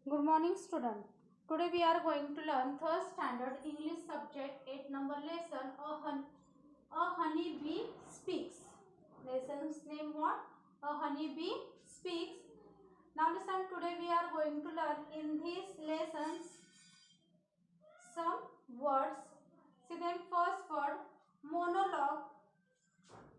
Good morning, student. Today we are going to learn third standard English subject 8 number lesson. A honeybee speaks. Lesson's name what? A honeybee speaks. Now listen. Today we are going to learn in these lessons some words. See them. First word monologue.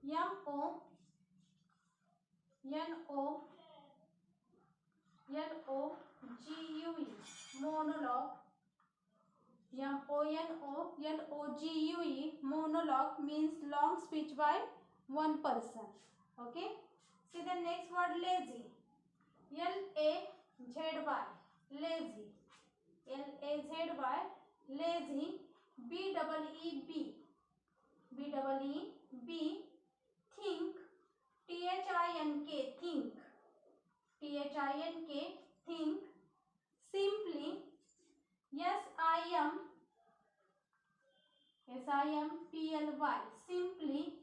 M-O-N-O-L-O-G-U-E. Monologue. Monologue. Monologue means long speech by one person. Okay. See the next word lazy. L-A-Z-Y. Lazy. L-A-Z-Y. Lazy. B-E-E-B. B-E-E-B. Think. T-H-I-N-K. Think. T-H-I-N-K. Think. Simply. S-I-M-P-L-Y. Simply.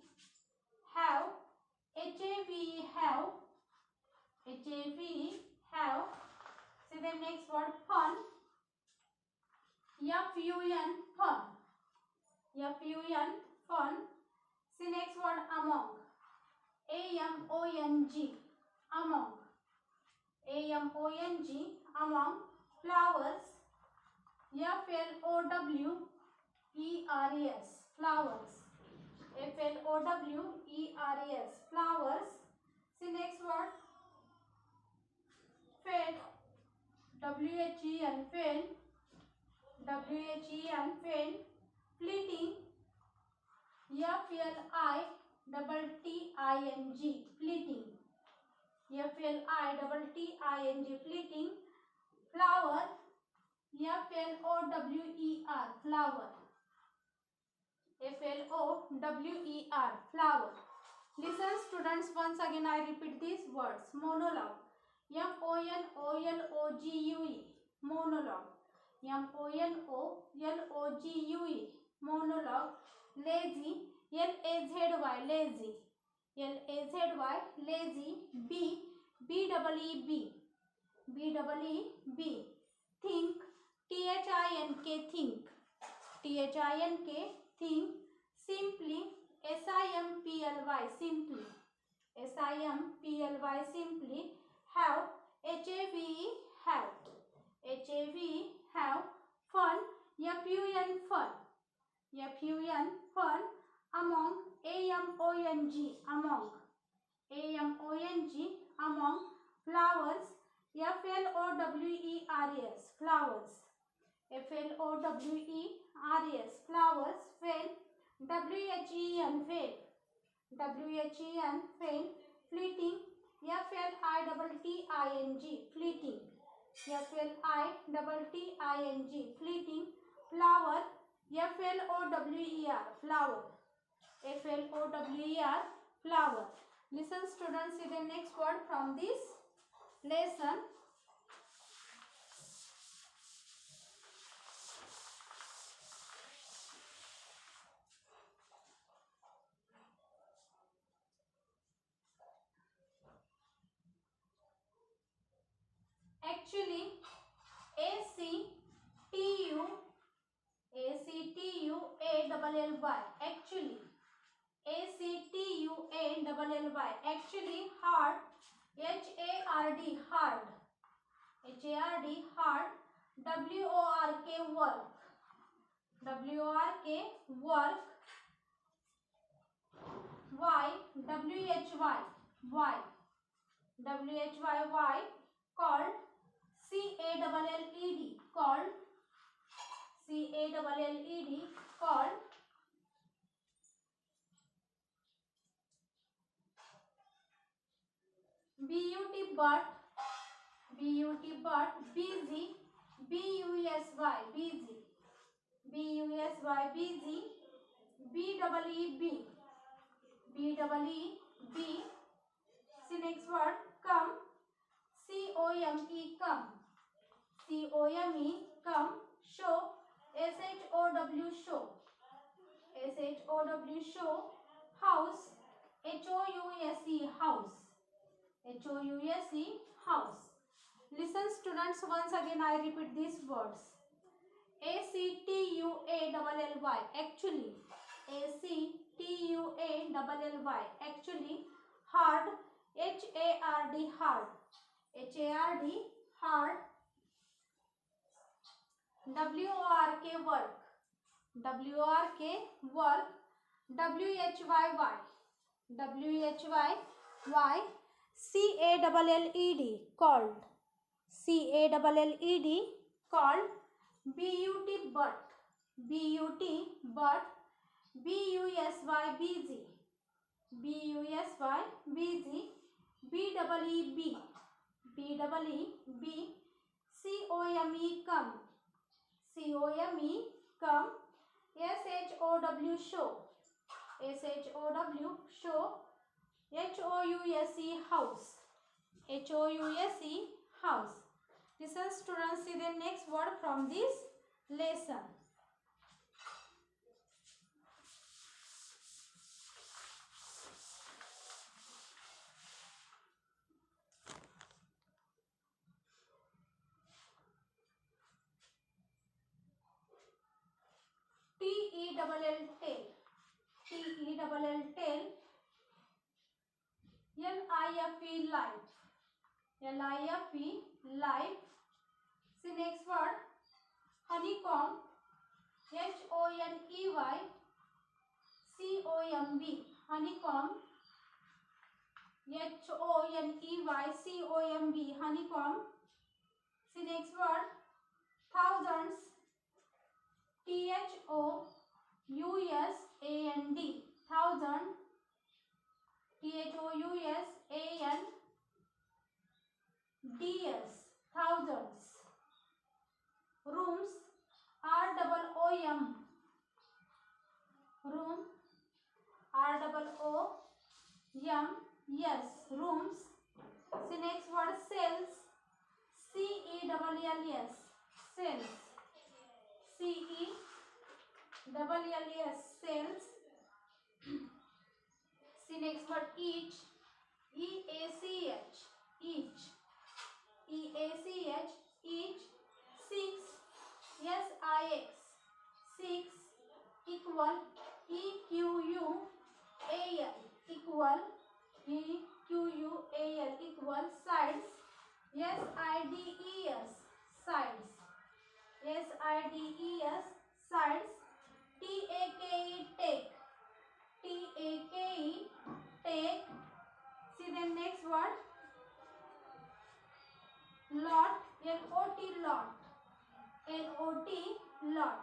Have. H-A-V-E. Have. H-A-V-E. Have. See the next word fun. F-U-N. Fun. F-U-N. Fun. See next word among. A-M-O-N-G. Among. A-M-O-N-G. Among. Flowers. F-L-O-W-E-R-E-S. Flowers. F-L-O-W-E-R-E-S. Flowers. See next word fade. W-H-E-N. Fade. W-H-E-N. Fade. Fleeting. F-L-I-T-T-I-N-G. Fleeting. F-L-I-T-T-I-N-G. Fleeting. Flower. F-L-O-W-E-R. Flower. F-L-O-W-E-R. Flower. Listen students, once again I repeat these words. Monologue. M-O-N-O-L-O-G-U-E. Monologue. M-O-N-O-L-O-G-U-E. Monologue. Lazy. L-A-Z-Y. Lazy. L-A-Z-Y. Lazy. B-E-E-B. B-E-E-B. Think. T-H-I-N-K. Think. T-H-I-N-K. Think. Simply. S-I-M-P-L-Y. Simply. S-I-M-P-L-Y. Simply. Have. H-A-V-E. Have. H-A-V-E. Have. Fun. F-U-N. Fun. F-U-N. Fun. Among. A-M-O-N-G. Among. A-M-O-N-G. Among. Flowers. F-L-O-W-E-R-E-S. Flowers. F-L-O-W-E-R-E-S. Flowers. Fail. W-H-E-N. Fail. W-H-E-N. Fail. Fleeting. F-L-I-T-T-I-N-G. Fleeting. F-L-I-T-T-I-N-G. Fleeting. Flower. F-L-O-W-E-R. Flower. F-L-O-W-E-R. Flower. Listen students, see the next word from this lesson. Actually, A-C-T-U-A-L-L-Y. Actually, A-C-T-U-A-L-L-Y. Actually, hard. H-A-R-D. Hard. H-A-R-D. Hard. W-O-R-K. Work. W-O-R-K. Work. Y. W-H-Y. Y. W-H-Y. Called. C-A-L-L-E-D. Called. C-A-L-L-E-D. Called. B-U-T. But. B-U-T. But. Busy. B-U-S-Y. Busy. B-U-S-Y. Busy. B-E-E-B. B-E-E-B. See next word. Come. C-O-M-E. Come. C-O-M-E. Come. Show. S-H-O-W. Show. S-H-O-W. Show. House. H-O-U-S-E. House. H-O-U-S-E. House. Listen students. students, once again I repeat these words. ACTUALLY, actually. ACTUALLY, actually. Hard. HARD, hard. HARD, hard. WORK, work. WORK, work. WHYY, WHYY. CALLED, called. CALLED, called. BUT, but. BUT, but. BUSY, busy. BUSY, busy. BEEB, BEEB. COME, come. COME, come. SHOW, show. SHOW, show. HOUSE, house. HOUSE, house. Listen students, see the next word from this lesson. TELL, tell. TELL, tell. LIFE, life. LIFE, life. See next word. Honeycomb. HONEY, COMB. Honeycomb. HONEY, COMB. Honeycomb. See next word. Thousands. THOUSAND. Thousand. THOUSANDS. Thousands. Rooms. ROOM. Room. ROOM. Yes, rooms. See next word. Cells. CELLS. Cells. CELLS, cells. See next word. Each. EACH, each. EACH, each. Six. SIX, six. Equal. EQUAL, equal. EQUAL, equal. Sides. SIDES, sides. SIDES, sides. TAKE, take. TAKE, take. See the next word. Lot. LOT, lot. LOT, lot.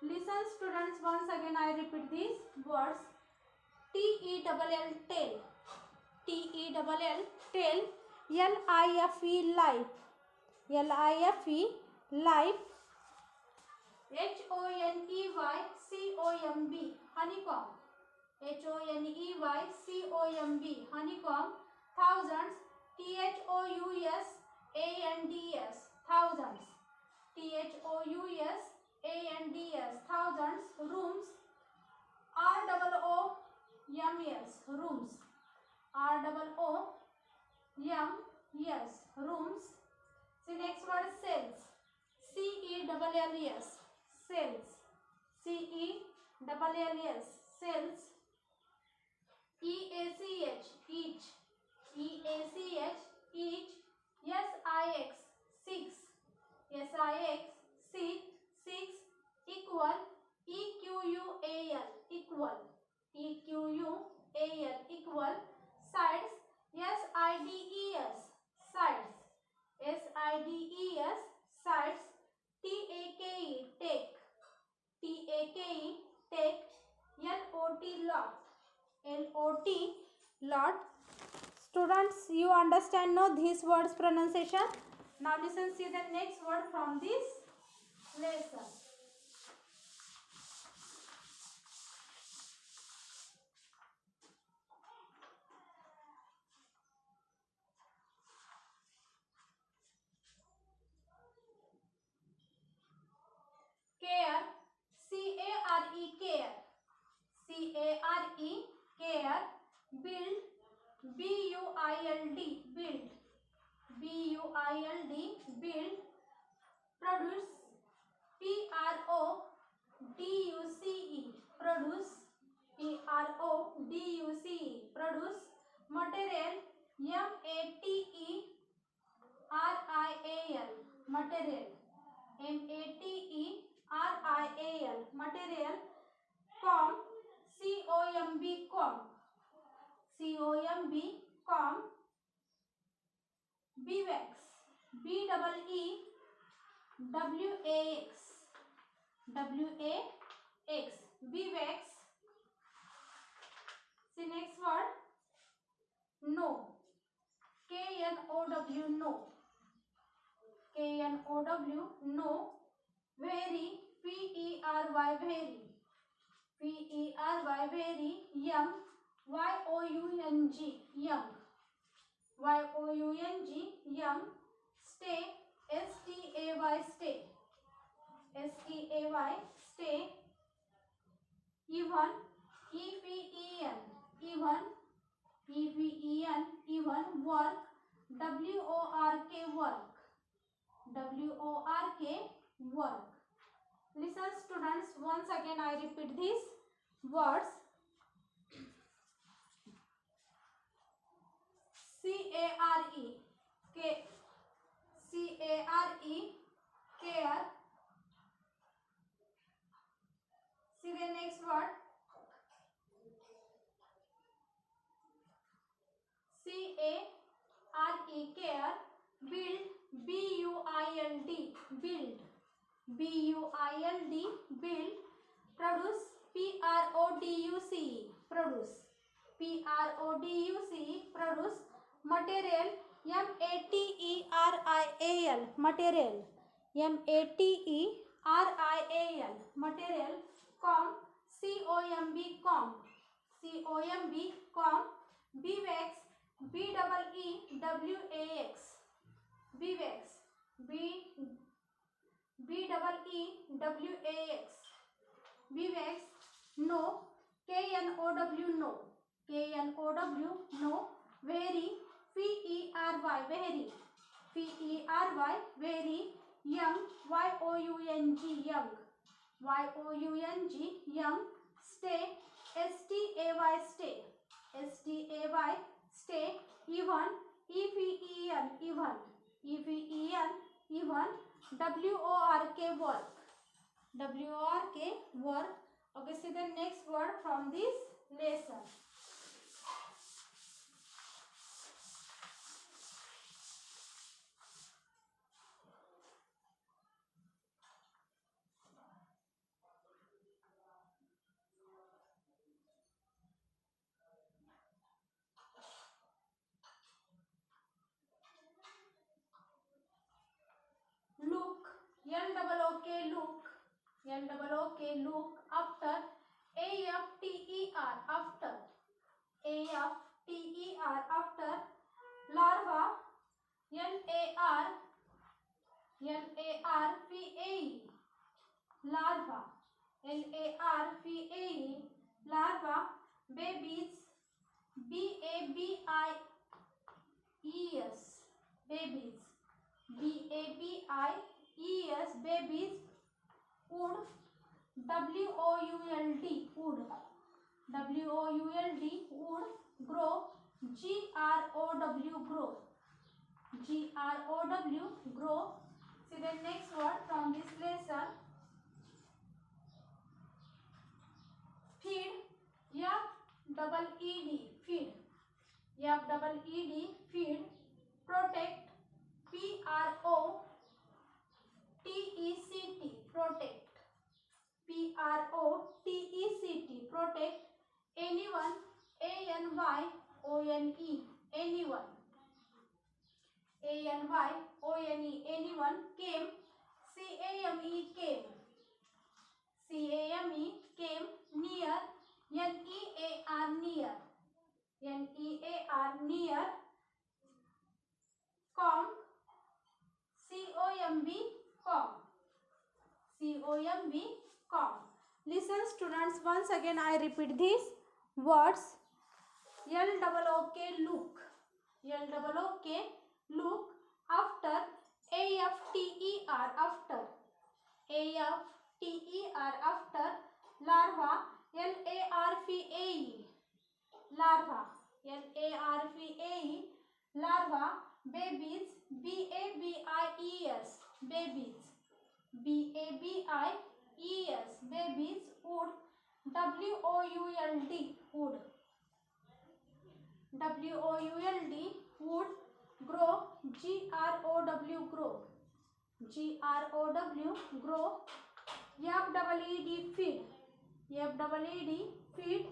Listen students, once again I repeat these words. TELL, tell. TELL, tell. LIFE, life. LIFE, life. HONEY, COMB, honeycomb. HONEY, COMB, honeycomb. Thousands. THOUSANDS, thousands. THOUSANDS, thousands. Rooms. ROOMS, rooms. ROOMS, rooms. See next word. Cells. CELLS, cells. CELLS, cells. EACH, each. EACH, each. SIX, six. SIX, six. Six. Equal. EQUAL, equal. EQUAL, equal. Sides. SIDES, sides. SIDES, sides. TAKE, take. TAKE, take. LOT, lot. LOT, lot. Students, you understand now these words pronunciation. Now listen, see the next word from this lesson. Care. CARE, care. CARE, care. Build. BUILD, build. BUILD, build. D-U-C-E, produce. P-R-O-D-U-C-E, produce. Material, M-A-T-E-R-I-A-L, material. M-A-T-E-R-I-A-L, material. Comb, C-O-M-B, comb. C-O-M-B, comb. Beeswax, B-E-E-W-A-X, W-A-X, beeswax. See next word, know, K-N-O-W, know, K-N-O-W, know. Very, P-E-R-Y, very, P-E-R-Y, very. Young, Y-O-U-N-G, young, Y-O-U-N-G, young. Stay, S-T-A-Y, stay, S-T-A-Y, stay. Even, E-V-E-N, even, E-V-E-N, even. Work, W-O-R-K, work, W-O-R-K, work. Listen students, once again I repeat these words. C-A-R-E, C-A-R-E, care. See the next word, C-A-R-E, care. Build, B-U-I-L-D, build, B-U-I-L-D, build. Produce, P-R-O-D-U-C-E, produce, P-R-O-D-U-C-E, produce. Material, M-A-T-E-R-I-A-L, material, M-A-T-E-R-I-A-L, material. Comb, C-O-M-B, comb, C-O-M-B, comb. Beeswax, B-E-E-W-A-X, beeswax, B-E-E-W-A-X, beeswax. Know, K-N-O-W, know, K-N-O-W, know. Very, P-E-R-Y, very, P-E-R-Y, very. Young, Y-O-U-N-G, young, Y-O-U-N-G, young. Stay, S-T-A-Y, stay, S-T-A-Y, stay. Even, E-V-E-N, even, E-V-E-N, even. W-O-R-K, work, W-O-R-K, work. Okay, see the next word from this lesson. Look, L-O-O-K, look, L-O-O-K, look. After, A-F-T-E-R, after, A-F-T-E-R, after. Larva, L-A-R-V-A-E, larva, L-A-R-V-A-E, larva. Babies, B-A-B-I-E-S, babies, B-A-B-I-E-S, babies. Wood, W-O-U-L-D, wood, W-O-U-L-D, wood. Grow, G-R-O-W, grow, G-R-O-W, grow. See the next word from this lesson. Feed, F-E-E-D, feed, F-E-E-D, feed. Protect, P-R-O-T-E-C-T, protect, P-R-O-T-E-C-T, protect. Anyone, A-N-Y-O-N-E, anyone, A-N-Y-O-N-E, anyone. Came, C-A-M-E, came, C-A-M-E, came. Near, N-E-A-R, near, N-E-A-R, near. Comb, C-O-M-B, comb, C-O-M-B, comb. Listen students, once again I repeat these words. L-O-O-K, look, L-O-O-K, look. After, A-F-T-E-R, after, A-F T-E-R. After larva, L-A-R-V-A-E. Larva, L-A-R-V-A-E. Larva. Babies, B-A-B-I-E-S. Babies, B-A-B-I-E-S. Babies. Wood, W-O-U-L-D. Wood, W-O-U-L-D. Wood. Grow, G-R-O-W. Grow, G-R-O-W. Grow. F-E-E-D. Feed, F-E-E-D. Feed.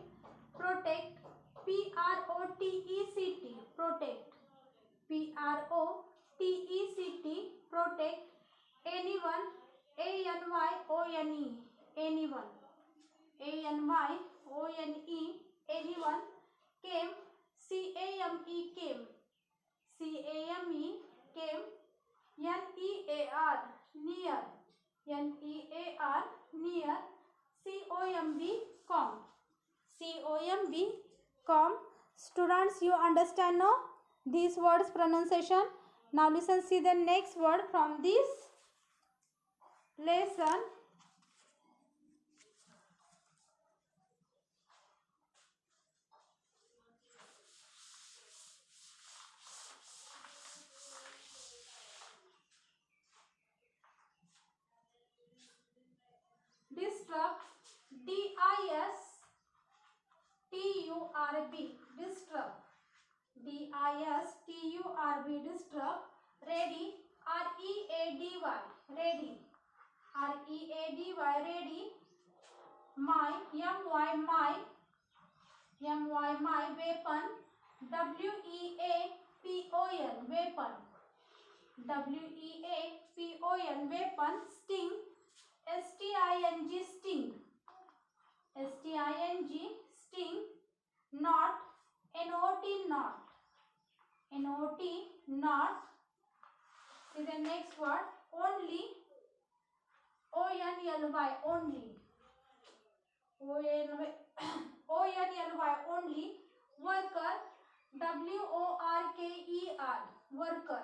Protect, P-R-O-T-E-C-T. Protect, P-R-O-T-E-C-T. Protect. Anyone, A-N-Y-O-N-E. Anyone, A-N-Y-O-N-E. Anyone. Came, C-A-M-E. Came, C-A-M-E. Came. N-E-A-R. Near, N-E-A-R. Near. C-O-M-B. Come, C-O-M-B. Come. Students, you understand now these words pronunciation? Now listen, see the next word from this lesson. Disturb, D-I-S-T-U-R-B. Disturb, D-I-S-T-U-R-B. Disturb. Ready, R-E-A-D-Y. Ready, R-E-A-D-Y. Ready. My, M-Y. My, M-Y. My. Weapon, W-E-A-P-O-N. Weapon, W-E-A-P-O-N. Weapon. Sting, S-T-I-N-G. Sting, S-T-I-N-G. Sting. Knot, N-O-T. Knot, N-O-T. Knot. See the next word. Only, O-N-L-Y. Only, O-N-L-Y. O-N-L-Y. Only. Worker, W-O-R-K-E-R. Worker,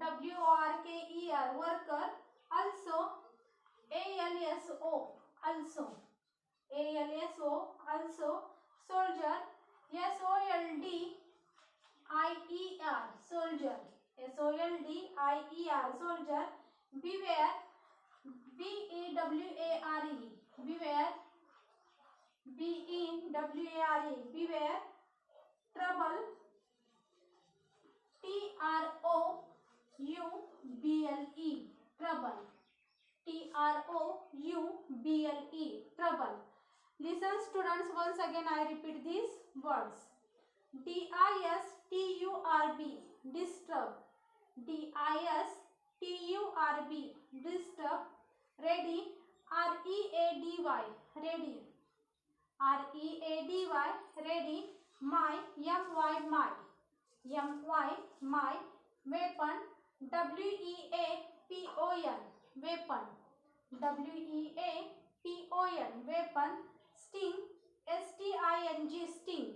W-O-R-K-E-R. Worker. Also, A-L-S-O. Also, A-L-S-O. Also. Soldier, S-O-L-D-I-E-R. Soldier, S-O-L-D-I-E-R. Soldier. Beware, B-E-W-A-R-E. Beware, B-E-W-A-R-E. Beware. Trouble, T-R-O-U-B-L-E. Trouble, T-R-O-U-B-L-E. Trouble. Listen students, once again I repeat these words. D-I-S-T-U-R-B. Disturb, D-I-S-T-U-R-B. Disturb. Ready, R-E-A-D-Y. Ready, R-E-A-D-Y. Ready. My, M-Y. My, M-Y. My. Weapon, W-E-A-P-O-N. Weapon, W-E-A-P-O-N. Weapon. Sting, S-T-I-N-G. Sting,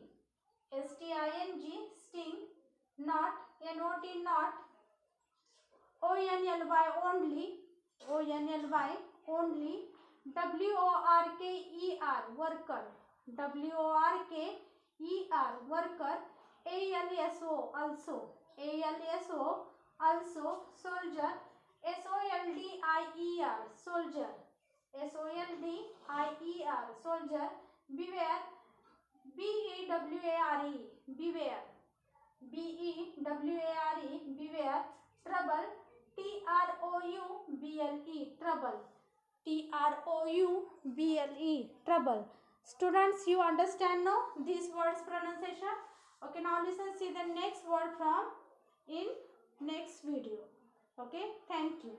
S-T-I-N-G. Sting. Knot, N-O-T. Knot. O-N-L-Y. Only, O-N-L-Y. Only. W-O-R-K-E-R. Worker, W-O-R-K-E-R. Worker. A-L-S-O. Also, A-L-S-O. Also. Soldier, S-O-L-D-I-E-R. Soldier, S-O-L-D-I-E-R. Soldier. Beware, B-E-W-A-R-E. Beware, B-E-W-A-R-E. Beware. Trouble, T-R-O-U-B-L-E. Trouble, T-R-O-U-B-L-E. Trouble. Students, you understand now these words pronunciation? Okay, now listen, see the next word from in next video. Okay, thank you.